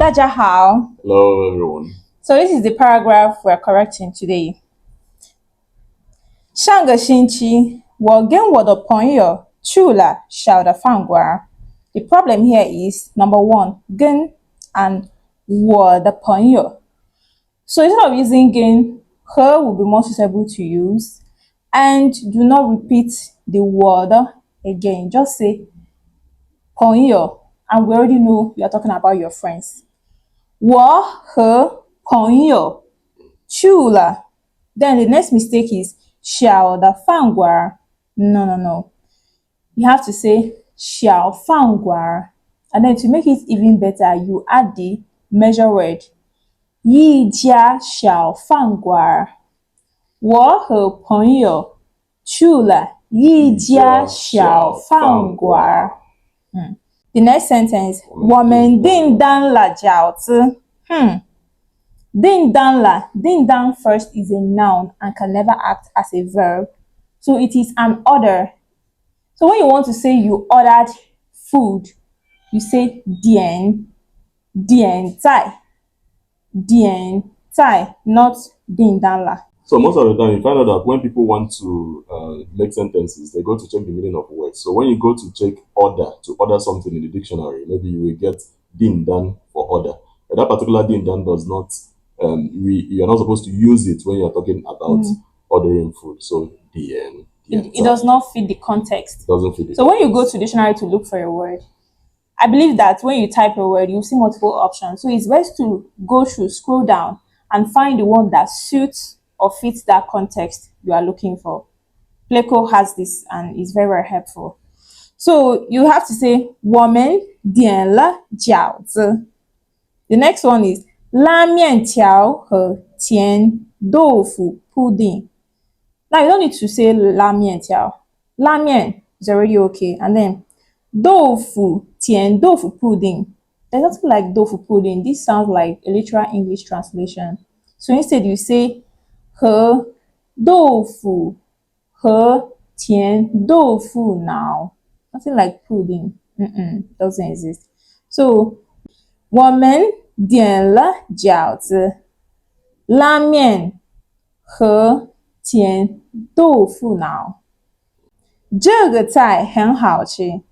大家好. Hello, everyone. So this is the paragraph we're correcting today. 上个星期我跟我的朋友去了小的饭馆. The problem here is number one, 跟 and 我的朋友. So instead of using 跟, her will be more suitable to use. And do not repeat the word again. Just say 朋友, and we already know you are talking about your friends. 我和朋友去了. Then the next mistake is 小的饭馆. No. You have to say 小饭馆. And then to make it even better, you add the measure word. 一家小饭馆. 我和朋友去了一家小饭馆. The next sentence, 我们订单了饺子. Ding dang la. Ding dang first is a noun and can never act as a verb. So it is an order. So when you want to say you ordered food, you say 点在, not 叮当啦. So most of the time, you find out that when people want to make sentences, they go to check the meaning of words. So when you go to check to order something in the dictionary, maybe you will get din dan for order. But that particular din dan does not, you are not supposed to use it when you are talking about ordering food. So it does not fit the context. It doesn't fit. So when you go to dictionary to look for a word, I believe that when you type a word, you see multiple options. So it's best to go through, scroll down, and find the one that suits or fits that context you are looking for. Pleco has this and is very, very helpful. So you have to say 我们点了饺子. The next one is 拉面条和甜豆腐 pudding. Now you don't need to say 拉面条. 拉面 is already okay. And then 豆腐甜豆腐 pudding. There's nothing like 豆腐 pudding. This sounds like a literal English translation. So instead you say 和豆腐和甜豆腐脑. Nothing like pudding. Doesn't exist. So 我们点了饺子, 拉面和甜豆腐脑. 这个菜很好吃.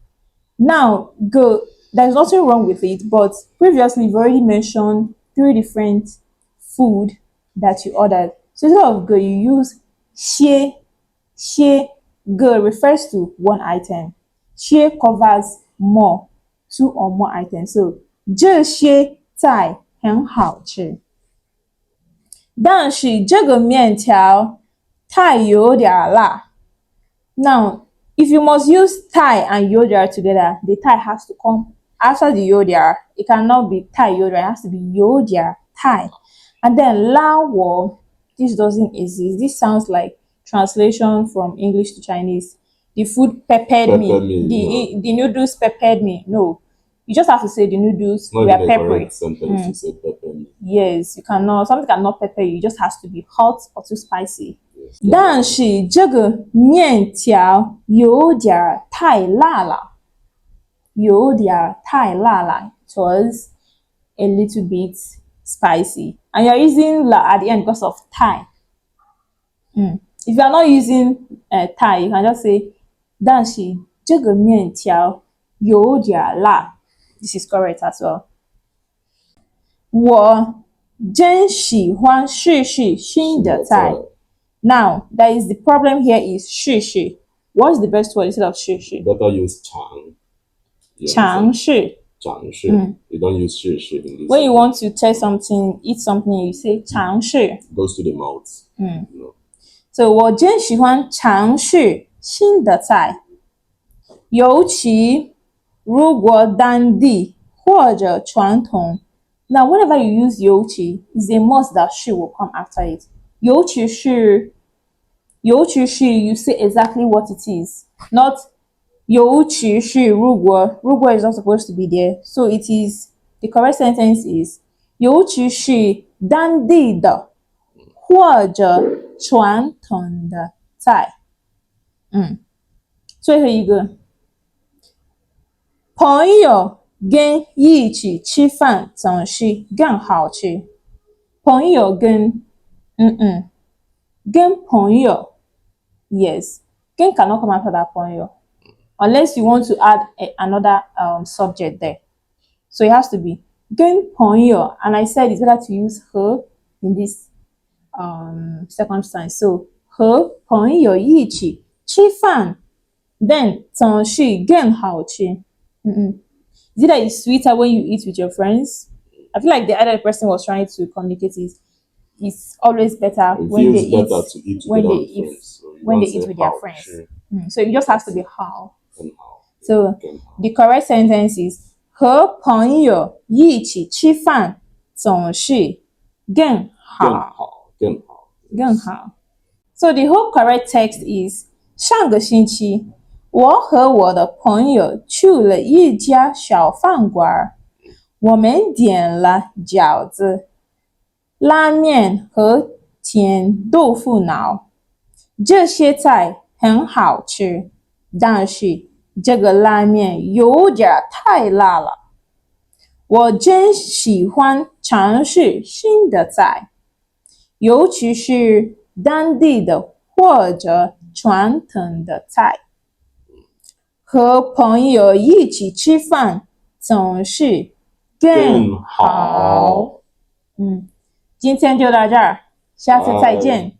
Now, there's nothing wrong with it, but previously you've already mentioned 3 different food that you ordered. So instead of go, you use 些. Go refers to one item. 些 covers more, 2 or more items. So 这些菜很好吃. 但是这个面条太有点辣. Now, if you must use Thai and Yodia together, the Thai has to come after the Yodia. It cannot be Thai Yodia, it has to be Yodia Thai. And then Lao, this doesn't exist. This sounds like translation from English to Chinese. The food peppered me. The noodles peppered me. No, you just have to say the noodles were peppery. Sentence to say pepper me. Yes, you cannot. Something cannot pepper you. It just has to be hot or too spicy. 但是这个面条有点太辣了. It was a little bit spicy. And you're using la at the end because of Thai. If you are not using Thai, you can just say 但是这个面条有点辣. This is correct as well. 我真喜欢试试新的菜. Now, that is the problem here is 试试. What's the best word instead of 试试? Better use 尝. 尝试. You don't use 试试in this. When you want to taste something, eat something, you say 尝试. Goes to the mouth. So 我真喜欢尝试新的菜. 尤其如果当地或者传统. Now, whenever you use 尤其, it's a must that 是 will come after it. 尤其是 you say exactly what it is, not 尤其是如果 is not supposed to be there. So it is, the correct sentence is 尤其是当地的或者传统的菜. 最后一个朋友跟一起吃饭总是更好吃。朋友跟朋友 yes 跟 cannot come after that 朋友 unless you want to add another subject there. So it has to be 跟朋友 and I said it's better to use 和 in this circumstance. So 和朋友一起吃饭 then 总是更好吃。Is it that it's sweeter when you eat with your friends? I feel like the other person was trying to communicate is it's always better It when they feels eat better to eat when together they with eat friends. So you when they want to eat say with their how, friends. sure, So it just has to be how. and how. So Again, how. the correct sentence is 和朋友一起吃饭总是更好。更好。So the whole correct text is 上个星期我和我的朋友去了一家小饭馆，我们点了饺子、拉面和甜豆腐脑，这些菜很好吃，但是这个拉面有点太辣了。我真喜欢尝试新的菜，尤其是当地的或者传统的菜。和朋友一起吃饭总是更好。今天就到这儿，下次再见。